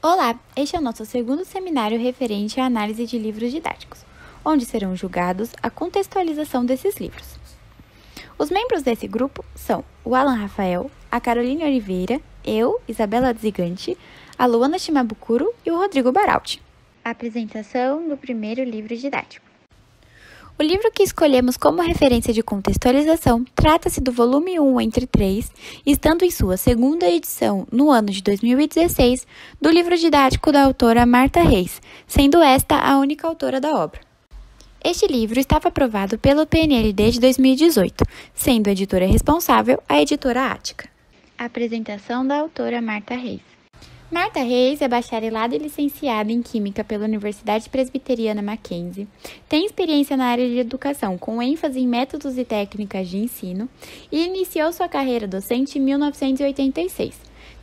Olá, este é o nosso segundo seminário referente à análise de livros didáticos, onde serão julgados a contextualização desses livros. Os membros desse grupo são o Alan Rafael, a Caroline Oliveira, eu, Isabela Dzigante, a Luana Shimabukuro e o Rodrigo Baraldi. Apresentação do primeiro livro didático. O livro que escolhemos como referência de contextualização trata-se do volume 1 entre 3, estando em sua segunda edição no ano de 2016, do livro didático da autora Marta Reis, sendo esta a única autora da obra. Este livro estava aprovado pelo PNLD de 2018, sendo a editora responsável a editora Ática. Apresentação da autora Marta Reis. Marta Reis é bacharelada e licenciada em Química pela Universidade Presbiteriana Mackenzie, tem experiência na área de educação, com ênfase em métodos e técnicas de ensino, e iniciou sua carreira docente em 1986,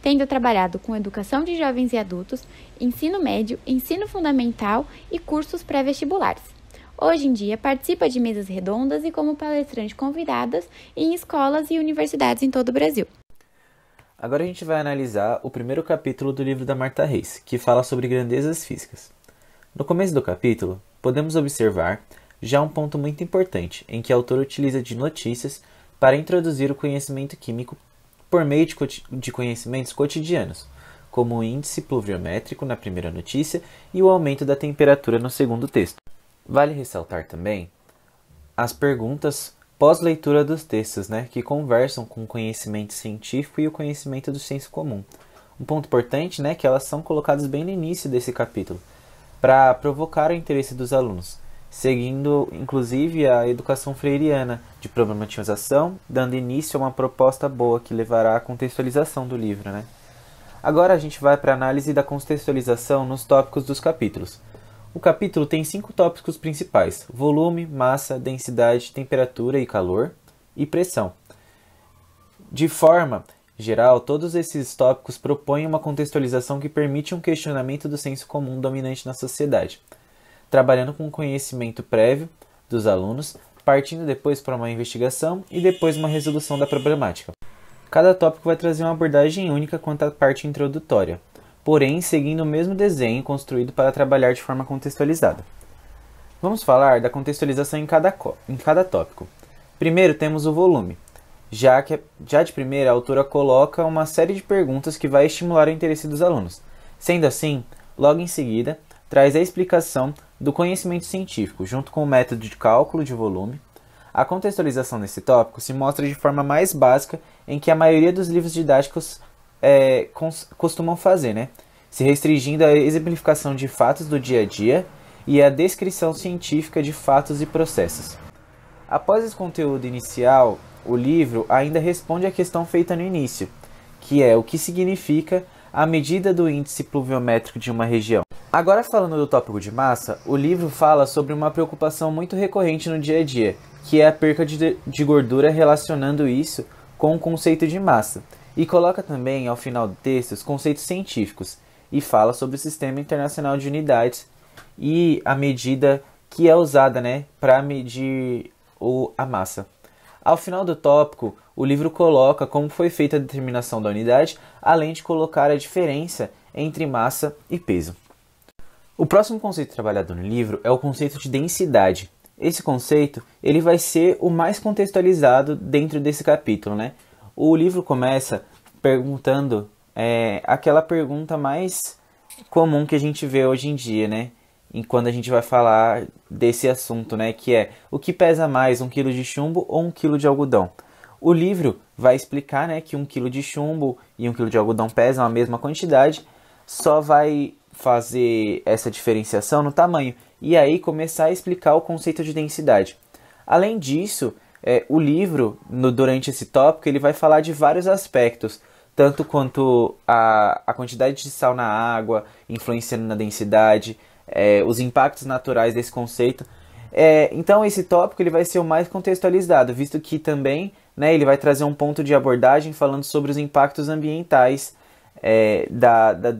tendo trabalhado com educação de jovens e adultos, ensino médio, ensino fundamental e cursos pré-vestibulares. Hoje em dia, participa de mesas redondas e como palestrante convidadas em escolas e universidades em todo o Brasil. Agora a gente vai analisar o primeiro capítulo do livro da Marta Reis, que fala sobre grandezas físicas. No começo do capítulo, podemos observar já um ponto muito importante, em que a autora utiliza de notícias para introduzir o conhecimento químico por meio de conhecimentos cotidianos, como o índice pluviométrico na primeira notícia e o aumento da temperatura no segundo texto. Vale ressaltar também as perguntas pós-leitura dos textos, que conversam com o conhecimento científico e o conhecimento do senso comum. Um ponto importante é que elas são colocadas bem no início desse capítulo, para provocar o interesse dos alunos, seguindo inclusive a educação freiriana de problematização, dando início a uma proposta boa que levará à contextualização do livro. Agora a gente vai para a análise da contextualização nos tópicos dos capítulos. O capítulo tem 5 tópicos principais: volume, massa, densidade, temperatura e calor, e pressão. De forma geral, todos esses tópicos propõem uma contextualização que permite um questionamento do senso comum dominante na sociedade, trabalhando com o conhecimento prévio dos alunos, partindo depois para uma investigação e depois uma resolução da problemática. Cada tópico vai trazer uma abordagem única quanto à parte introdutória, porém seguindo o mesmo desenho construído para trabalhar de forma contextualizada. Vamos falar da contextualização em cada tópico. Primeiro temos o volume. Já de primeira, a autora coloca uma série de perguntas que vai estimular o interesse dos alunos. Sendo assim, logo em seguida, traz a explicação do conhecimento científico, junto com o método de cálculo de volume. A contextualização nesse tópico se mostra de forma mais básica em que a maioria dos livros didáticos costumam fazer, se restringindo à exemplificação de fatos do dia a dia e à descrição científica de fatos e processos. Após esse conteúdo inicial, o livro ainda responde à questão feita no início, que é o que significa a medida do índice pluviométrico de uma região. Agora, falando do tópico de massa, o livro fala sobre uma preocupação muito recorrente no dia a dia, que é a perca de gordura, relacionando isso com o conceito de massa. E coloca também, ao final do texto, os conceitos científicos e fala sobre o Sistema Internacional de Unidades e a medida que é usada para medir a massa. Ao final do tópico, o livro coloca como foi feita a determinação da unidade, além de colocar a diferença entre massa e peso. O próximo conceito trabalhado no livro é o conceito de densidade. Esse conceito ele vai ser o mais contextualizado dentro desse capítulo. O livro começa perguntando aquela pergunta mais comum que a gente vê hoje em dia, quando a gente vai falar desse assunto, que é: o que pesa mais, 1 kg de chumbo ou 1 kg de algodão? O livro vai explicar que 1 kg de chumbo e 1 kg de algodão pesam a mesma quantidade, só vai fazer essa diferenciação no tamanho e aí começar a explicar o conceito de densidade. Além disso, o livro, durante esse tópico, ele vai falar de vários aspectos, tanto quanto a quantidade de sal na água, influenciando na densidade, os impactos naturais desse conceito. Então, esse tópico ele vai ser o mais contextualizado, visto que também ele vai trazer um ponto de abordagem falando sobre os impactos ambientais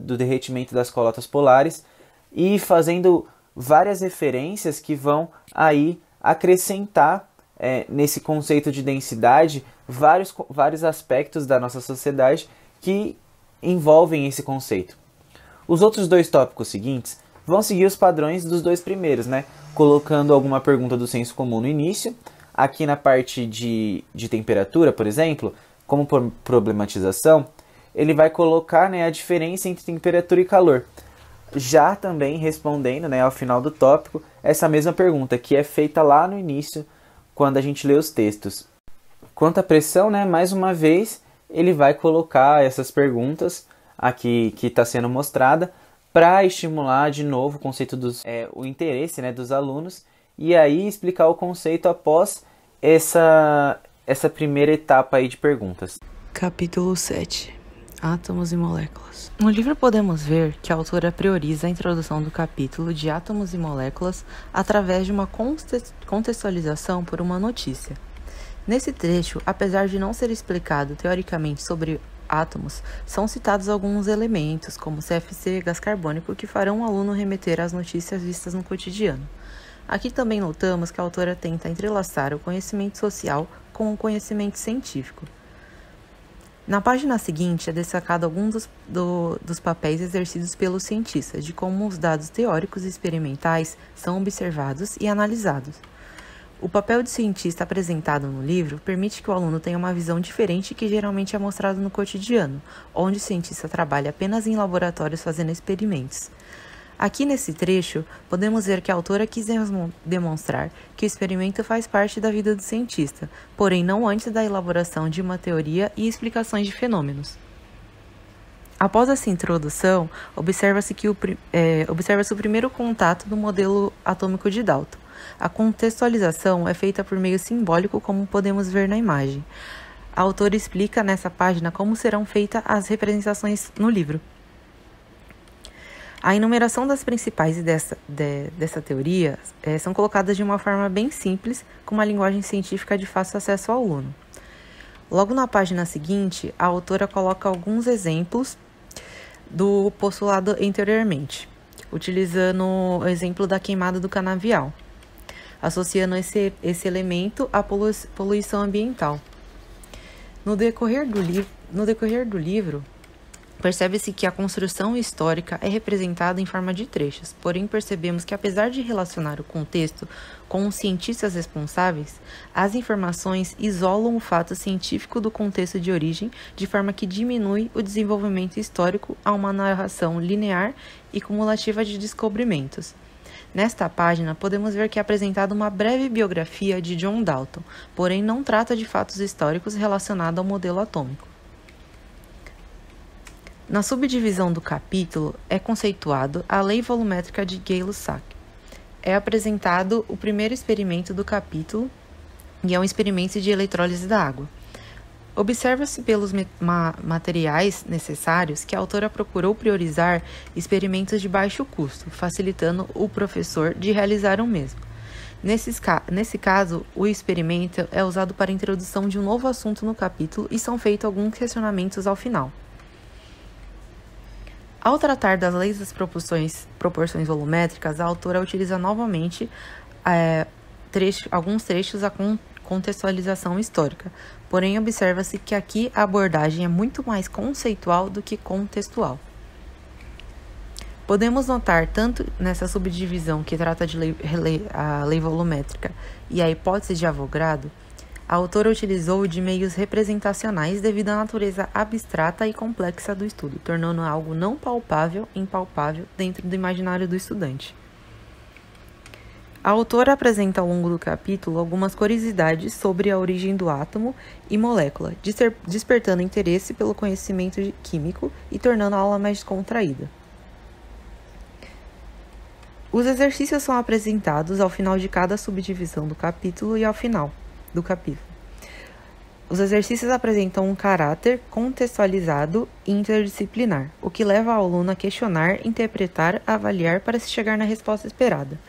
do derretimento das calotas polares e fazendo várias referências que vão aí acrescentar nesse conceito de densidade vários aspectos da nossa sociedade que envolvem esse conceito. Os outros 2 tópicos seguintes vão seguir os padrões dos 2 primeiros, né? Colocando alguma pergunta do senso comum no início. Aqui na parte de temperatura, por exemplo, como problematização, ele vai colocar, né, a diferença entre temperatura e calor. Já também respondendo, né, ao final do tópico, essa mesma pergunta que é feita lá no início, quando a gente lê os textos. Quanto à pressão, né, mais uma vez, ele vai colocar essas perguntas aqui que está sendo mostrada para estimular de novo o conceito o interesse, né, dos alunos e aí explicar o conceito após essa primeira etapa aí de perguntas. Capítulo 7. Átomos e moléculas. No livro podemos ver que a autora prioriza a introdução do capítulo de átomos e moléculas através de uma contextualização por uma notícia. Nesse trecho, apesar de não ser explicado teoricamente sobre átomos, são citados alguns elementos, como CFC, gás carbônico, que farão o aluno remeter às notícias vistas no cotidiano. Aqui também notamos que a autora tenta entrelaçar o conhecimento social com o conhecimento científico. Na página seguinte é destacado alguns dos papéis exercidos pelos cientistas, de como os dados teóricos e experimentais são observados e analisados. O papel de cientista apresentado no livro permite que o aluno tenha uma visão diferente que geralmente é mostrado no cotidiano, onde o cientista trabalha apenas em laboratórios fazendo experimentos. Aqui nesse trecho, podemos ver que a autora quis demonstrar que o experimento faz parte da vida do cientista, porém não antes da elaboração de uma teoria e explicações de fenômenos. Após essa introdução, observa-se o primeiro contato do modelo atômico de Dalton. A contextualização é feita por meio simbólico, como podemos ver na imagem. A autora explica nessa página como serão feitas as representações no livro. A enumeração das principais dessa teoria são colocadas de uma forma bem simples, com uma linguagem científica de fácil acesso ao aluno. Logo na página seguinte, a autora coloca alguns exemplos do postulado anteriormente, utilizando o exemplo da queimada do canavial, associando esse elemento à poluição ambiental. No decorrer do livro, percebe-se que a construção histórica é representada em forma de trechos, porém percebemos que, apesar de relacionar o contexto com os cientistas responsáveis, as informações isolam o fato científico do contexto de origem, de forma que diminui o desenvolvimento histórico a uma narração linear e cumulativa de descobrimentos. Nesta página, podemos ver que é apresentada uma breve biografia de John Dalton, porém não trata de fatos históricos relacionados ao modelo atômico. Na subdivisão do capítulo é conceituado a lei volumétrica de Gay-Lussac. É apresentado o primeiro experimento do capítulo e é um experimento de eletrólise da água. Observa-se pelos materiais necessários que a autora procurou priorizar experimentos de baixo custo, facilitando o professor de realizar o mesmo. Nesse caso, o experimento é usado para a introdução de um novo assunto no capítulo e são feitos alguns questionamentos ao final. Ao tratar das leis das proporções volumétricas, a autora utiliza novamente alguns trechos da contextualização histórica, porém observa-se que aqui a abordagem é muito mais conceitual do que contextual. Podemos notar, tanto nessa subdivisão que trata de a lei volumétrica e a hipótese de Avogadro, a autora utilizou de meios representacionais devido à natureza abstrata e complexa do estudo, tornando algo não palpável impalpável dentro do imaginário do estudante. A autora apresenta ao longo do capítulo algumas curiosidades sobre a origem do átomo e molécula, despertando interesse pelo conhecimento químico e tornando a aula mais descontraída. Os exercícios são apresentados ao final de cada subdivisão do capítulo e ao final do capítulo. Os exercícios apresentam um caráter contextualizado e interdisciplinar, o que leva ao aluno a questionar, interpretar, avaliar para se chegar na resposta esperada.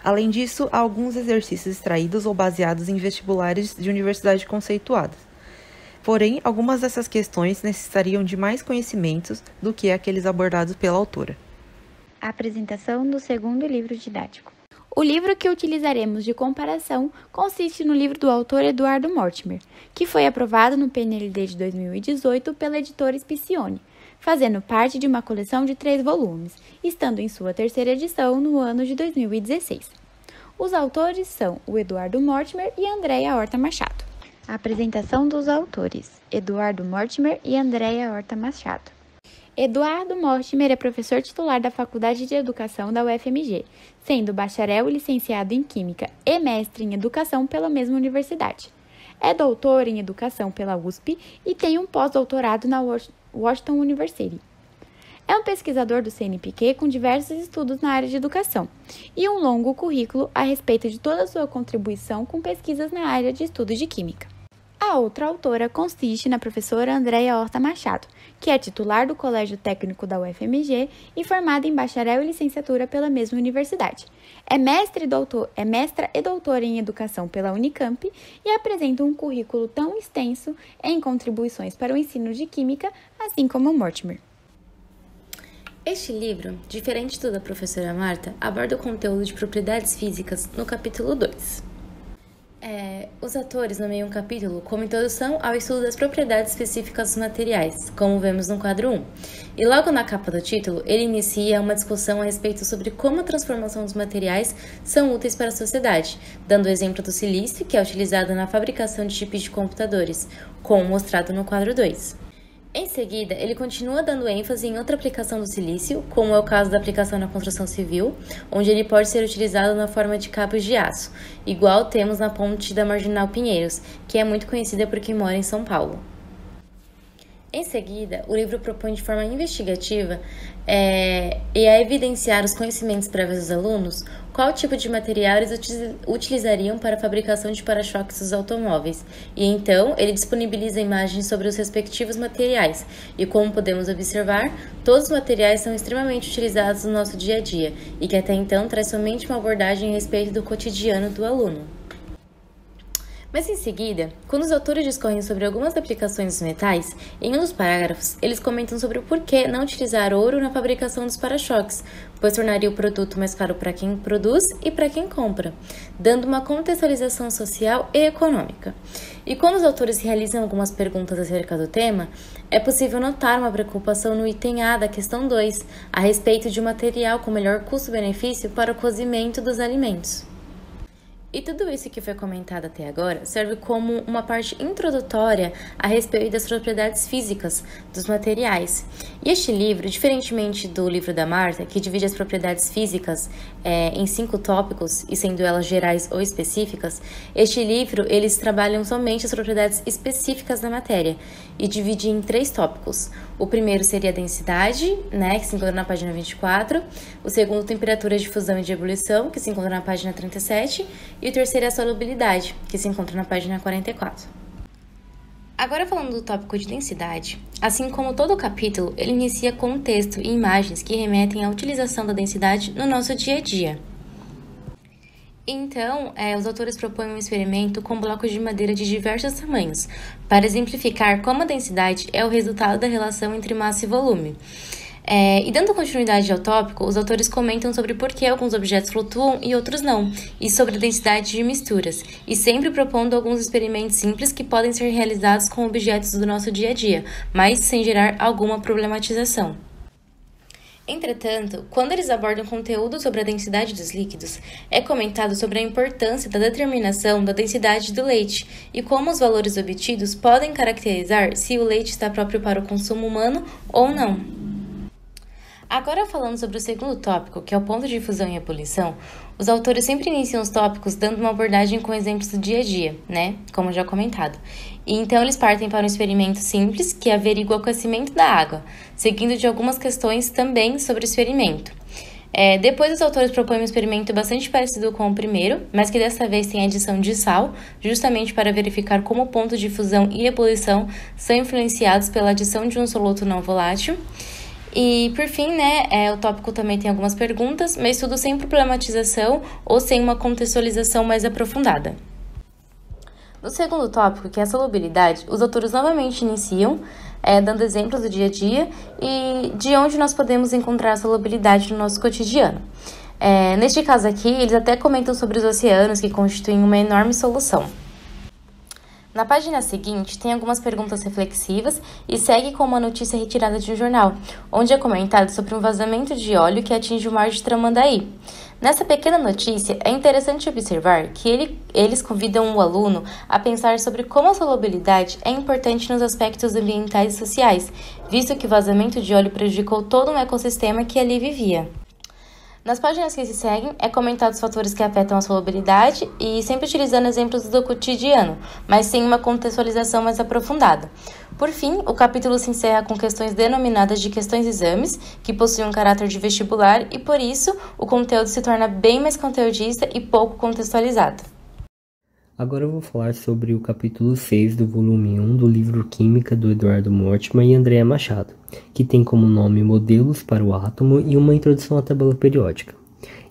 Além disso, há alguns exercícios extraídos ou baseados em vestibulares de universidade conceituadas. Porém, algumas dessas questões necessitariam de mais conhecimentos do que aqueles abordados pela autora. A apresentação do segundo livro didático. O livro que utilizaremos de comparação consiste no livro do autor Eduardo Mortimer, que foi aprovado no PNLD de 2018 pela editora Spicione, fazendo parte de uma coleção de 3 volumes, estando em sua 3ª edição no ano de 2016. Os autores são o Eduardo Mortimer e Andréia Horta Machado. A apresentação dos autores: Eduardo Mortimer e Andréia Horta Machado. Eduardo Mortimer é professor titular da Faculdade de Educação da UFMG, sendo bacharel e licenciado em Química e mestre em Educação pela mesma universidade. É doutor em Educação pela USP e tem um pós-doutorado na Washington University. É um pesquisador do CNPq com diversos estudos na área de educação e um longo currículo a respeito de toda a sua contribuição com pesquisas na área de estudos de Química. A outra autora consiste na professora Andréia Horta Machado, que é titular do Colégio Técnico da UFMG e formada em bacharel e licenciatura pela mesma universidade. É mestra e doutora em Educação pela Unicamp e apresenta um currículo tão extenso em contribuições para o ensino de Química, assim como Mortimer. Este livro, diferente do da professora Marta, aborda o conteúdo de propriedades físicas no capítulo 2. Os autores nomeiam um capítulo como introdução ao estudo das propriedades específicas dos materiais, como vemos no quadro 1. E logo na capa do título, ele inicia uma discussão a respeito sobre como a transformação dos materiais são úteis para a sociedade, dando o exemplo do silício, que é utilizado na fabricação de chips de computadores, como mostrado no quadro 2. Em seguida, ele continua dando ênfase em outra aplicação do silício, como é o caso da aplicação na construção civil, onde ele pode ser utilizado na forma de cabos de aço, igual temos na ponte da Marginal Pinheiros, que é muito conhecida por quem mora em São Paulo. Em seguida, o livro propõe de forma investigativa e a evidenciar os conhecimentos prévios dos alunos qual tipo de material eles utilizariam para a fabricação de para-choques dos automóveis. E então, ele disponibiliza imagens sobre os respectivos materiais. E como podemos observar, todos os materiais são extremamente utilizados no nosso dia a dia e que até então traz somente uma abordagem a respeito do cotidiano do aluno. Mas em seguida, quando os autores discorrem sobre algumas aplicações dos metais, em um dos parágrafos, eles comentam sobre o porquê não utilizar ouro na fabricação dos para-choques, pois tornaria o produto mais caro para quem produz e para quem compra, dando uma contextualização social e econômica. E quando os autores realizam algumas perguntas acerca do tema, é possível notar uma preocupação no item A da questão 2, a respeito de um material com melhor custo-benefício para o cozimento dos alimentos. E tudo isso que foi comentado até agora serve como uma parte introdutória a respeito das propriedades físicas dos materiais. E este livro, diferentemente do livro da Marta, que divide as propriedades físicas em 5 tópicos, e sendo elas gerais ou específicas, este livro eles trabalham somente as propriedades específicas da matéria e divide em 3 tópicos. O primeiro seria a densidade, que se encontra na página 24. O segundo, temperatura de fusão e de ebulição, que se encontra na página 37. E o terceiro é a solubilidade, que se encontra na página 44. Agora falando do tópico de densidade, assim como todo o capítulo, ele inicia com um texto e imagens que remetem à utilização da densidade no nosso dia a dia. Então, os autores propõem um experimento com blocos de madeira de diversos tamanhos, para exemplificar como a densidade é o resultado da relação entre massa e volume. E dando continuidade ao tópico, os autores comentam sobre por que alguns objetos flutuam e outros não, e sobre a densidade de misturas, e sempre propondo alguns experimentos simples que podem ser realizados com objetos do nosso dia a dia, mas sem gerar alguma problematização. Entretanto, quando eles abordam conteúdo sobre a densidade dos líquidos, é comentado sobre a importância da determinação da densidade do leite e como os valores obtidos podem caracterizar se o leite está próprio para o consumo humano ou não. Agora falando sobre o segundo tópico, que é o ponto de fusão e ebulição, os autores sempre iniciam os tópicos dando uma abordagem com exemplos do dia a dia, como já comentado. E então eles partem para um experimento simples que averigua o aquecimento da água, seguindo de algumas questões também sobre o experimento. Depois os autores propõem um experimento bastante parecido com o primeiro, mas que dessa vez tem a adição de sal, justamente para verificar como o ponto de fusão e ebulição são influenciados pela adição de um soluto não volátil. E, por fim, o tópico também tem algumas perguntas, mas tudo sem problematização ou sem uma contextualização mais aprofundada. No segundo tópico, que é a solubilidade, os autores novamente iniciam, dando exemplos do dia a dia e de onde nós podemos encontrar a solubilidade no nosso cotidiano. Neste caso aqui, eles até comentam sobre os oceanos, que constituem uma enorme solução. Na página seguinte, tem algumas perguntas reflexivas e segue com uma notícia retirada de um jornal, onde é comentado sobre um vazamento de óleo que atinge o mar de Tramandaí. Nessa pequena notícia, é interessante observar que eles convidam o aluno a pensar sobre como a solubilidade é importante nos aspectos ambientais e sociais, visto que o vazamento de óleo prejudicou todo um ecossistema que ali vivia. Nas páginas que se seguem, é comentado os fatores que afetam a solubilidade e sempre utilizando exemplos do cotidiano, mas sem uma contextualização mais aprofundada. Por fim, o capítulo se encerra com questões denominadas de questões-exames, que possuem um caráter de vestibular e, por isso, o conteúdo se torna bem mais conteudista e pouco contextualizado. Agora eu vou falar sobre o capítulo 6 do volume 1 do livro Química do Eduardo Mortimer e Andréa Machado, que tem como nome Modelos para o Átomo e uma introdução à tabela periódica.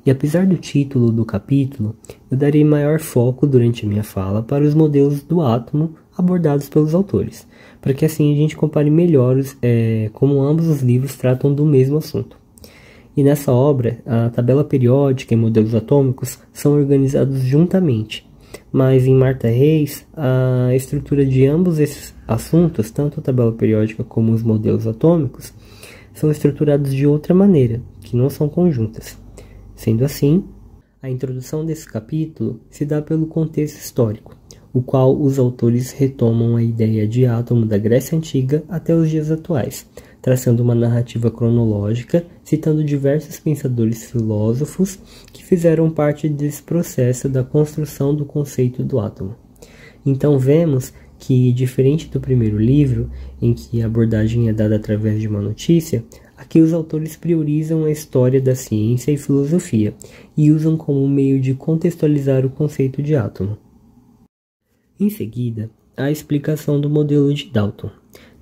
E apesar do título do capítulo, eu darei maior foco durante a minha fala para os modelos do átomo abordados pelos autores, para que assim a gente compare melhor como ambos os livros tratam do mesmo assunto. E nessa obra, a tabela periódica e modelos atômicos são organizados juntamente, mas em Martha Reis, a estrutura de ambos esses assuntos, tanto a tabela periódica como os modelos atômicos, são estruturados de outra maneira, que não são conjuntas. Sendo assim, a introdução desse capítulo se dá pelo contexto histórico, o qual os autores retomam a ideia de átomo da Grécia Antiga até os dias atuais, traçando uma narrativa cronológica, citando diversos pensadores filósofos que fizeram parte desse processo da construção do conceito do átomo. Então vemos que, diferente do primeiro livro, em que a abordagem é dada através de uma notícia, aqui os autores priorizam a história da ciência e filosofia e usam como meio de contextualizar o conceito de átomo. Em seguida, a explicação do modelo de Dalton.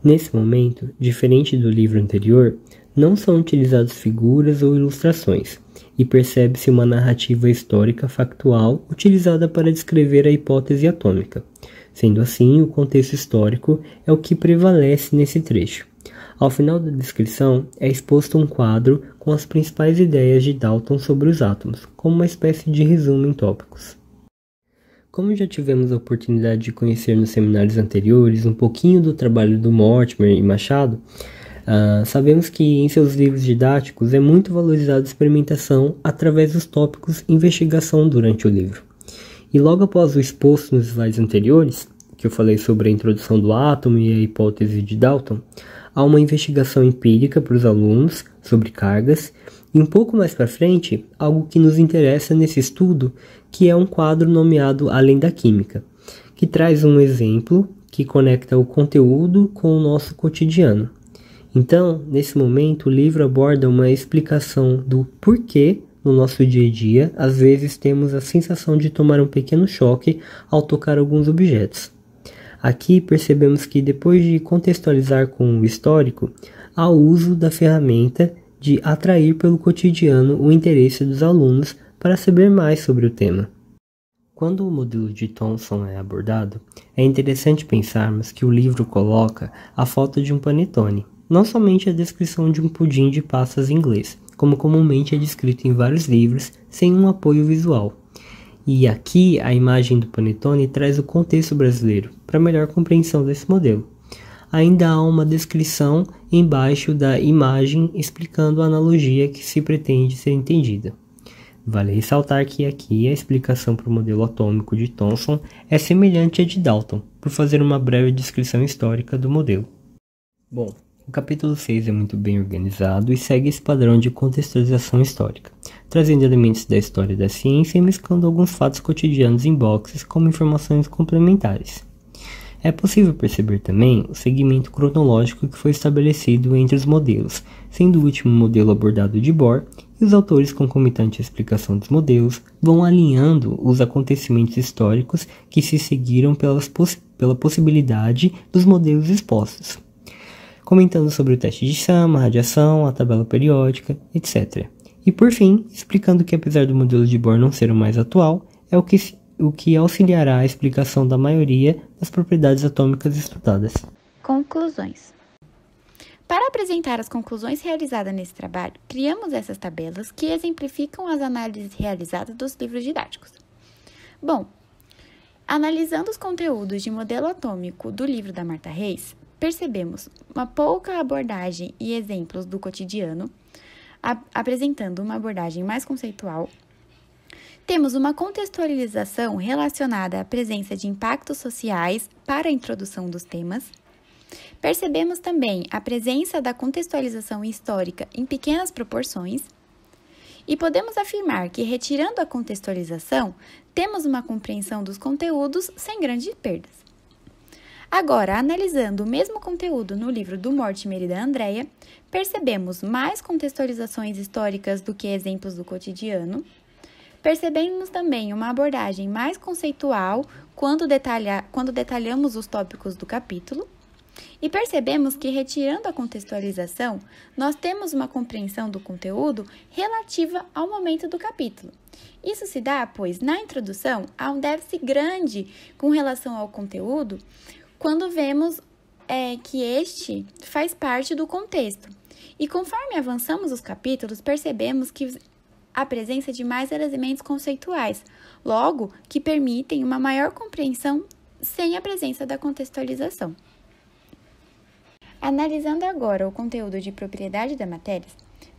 Nesse momento, diferente do livro anterior, não são utilizadas figuras ou ilustrações, e percebe-se uma narrativa histórica factual utilizada para descrever a hipótese atômica. Sendo assim, o contexto histórico é o que prevalece nesse trecho. Ao final da descrição, é exposto um quadro com as principais ideias de Dalton sobre os átomos, como uma espécie de resumo em tópicos. Como já tivemos a oportunidade de conhecer nos seminários anteriores um pouquinho do trabalho do Mortimer e Machado, sabemos que em seus livros didáticos é muito valorizada a experimentação através dos tópicos investigação durante o livro. E logo após o exposto nos slides anteriores, que eu falei sobre a introdução do átomo e a hipótese de Dalton, há uma investigação empírica para os alunos sobre cargas, e um pouco mais para frente, algo que nos interessa nesse estudo, que é um quadro nomeado Além da Química, que traz um exemplo que conecta o conteúdo com o nosso cotidiano. Então, nesse momento, o livro aborda uma explicação do porquê, no nosso dia a dia, às vezes temos a sensação de tomar um pequeno choque ao tocar alguns objetos. Aqui percebemos que, depois de contextualizar com o histórico, há o uso da ferramenta de atrair pelo cotidiano o interesse dos alunos para saber mais sobre o tema. Quando o modelo de Thomson é abordado, é interessante pensarmos que o livro coloca a foto de um panetone, não somente a descrição de um pudim de passas em inglês, como comumente é descrito em vários livros, sem um apoio visual. E aqui a imagem do panetone traz o contexto brasileiro, para melhor compreensão desse modelo. Ainda há uma descrição embaixo da imagem explicando a analogia que se pretende ser entendida. Vale ressaltar que aqui a explicação para o modelo atômico de Thomson é semelhante à de Dalton, por fazer uma breve descrição histórica do modelo. Bom, o capítulo 6 é muito bem organizado e segue esse padrão de contextualização histórica, trazendo elementos da história da ciência e mesclando alguns fatos cotidianos em boxes como informações complementares. É possível perceber também o segmento cronológico que foi estabelecido entre os modelos, sendo o último modelo abordado de Bohr, e os autores concomitantes à explicação dos modelos vão alinhando os acontecimentos históricos que se seguiram pela possibilidade dos modelos expostos, comentando sobre o teste de Chama, a radiação, a tabela periódica, etc. E por fim, explicando que apesar do modelo de Bohr não ser o mais atual, é o que auxiliará a explicação da maioria das propriedades atômicas estudadas. Conclusões. Para apresentar as conclusões realizadas nesse trabalho, criamos essas tabelas que exemplificam as análises realizadas dos livros didáticos. Bom, Analisando os conteúdos de modelo atômico do livro da Martha Reis, percebemos uma pouca abordagem e exemplos do cotidiano, apresentando uma abordagem mais conceitual. Temos uma contextualização relacionada à presença de impactos sociais para a introdução dos temas. Percebemos também a presença da contextualização histórica em pequenas proporções. E podemos afirmar que, retirando a contextualização, temos uma compreensão dos conteúdos sem grandes perdas. Agora, analisando o mesmo conteúdo no livro do Mortimer e da Andrea, percebemos mais contextualizações históricas do que exemplos do cotidiano. Percebemos também uma abordagem mais conceitual quando detalhamos os tópicos do capítulo. E percebemos que, retirando a contextualização, nós temos uma compreensão do conteúdo relativa ao momento do capítulo. Isso se dá, pois, na introdução, há um déficit grande com relação ao conteúdo, quando vemos que este faz parte do contexto. E conforme avançamos os capítulos, percebemos que a presença de mais elementos conceituais, logo que permitem uma maior compreensão sem a presença da contextualização. Analisando agora o conteúdo de propriedade da matéria,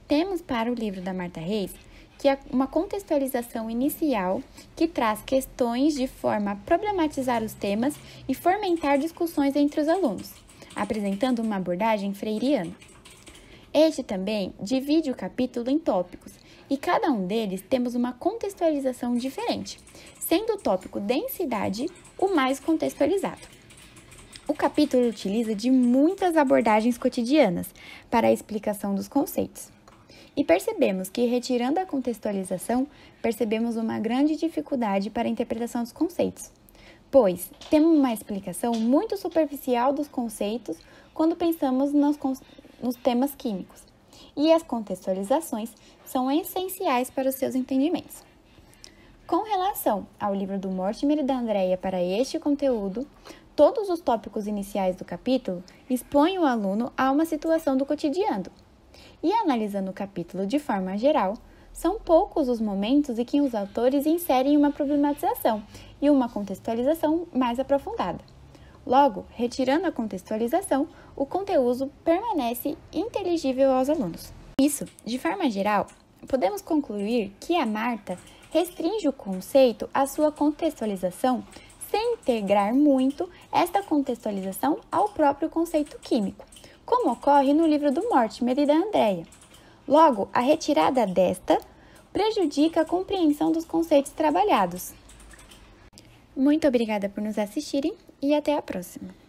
temos para o livro da Martha Reis que é uma contextualização inicial que traz questões de forma a problematizar os temas e fomentar discussões entre os alunos, apresentando uma abordagem freiriana. Este também divide o capítulo em tópicos e cada um deles temos uma contextualização diferente, sendo o tópico densidade o mais contextualizado. O capítulo utiliza de muitas abordagens cotidianas para a explicação dos conceitos. E percebemos que, retirando a contextualização, percebemos uma grande dificuldade para a interpretação dos conceitos, pois temos uma explicação muito superficial dos conceitos quando pensamos nos temas químicos, e as contextualizações são essenciais para os seus entendimentos. Com relação ao livro do Mortimer e da Andrea para este conteúdo, todos os tópicos iniciais do capítulo expõem o aluno a uma situação do cotidiano. E analisando o capítulo de forma geral, são poucos os momentos em que os autores inserem uma problematização e uma contextualização mais aprofundada. Logo, retirando a contextualização, o conteúdo permanece inteligível aos alunos. Isso, de forma geral, podemos concluir que a Martha restringe o conceito à sua contextualização sem integrar muito esta contextualização ao próprio conceito químico, como ocorre no livro do Mortimer e da Andrea. Logo, a retirada desta prejudica a compreensão dos conceitos trabalhados. Muito obrigada por nos assistirem e até a próxima!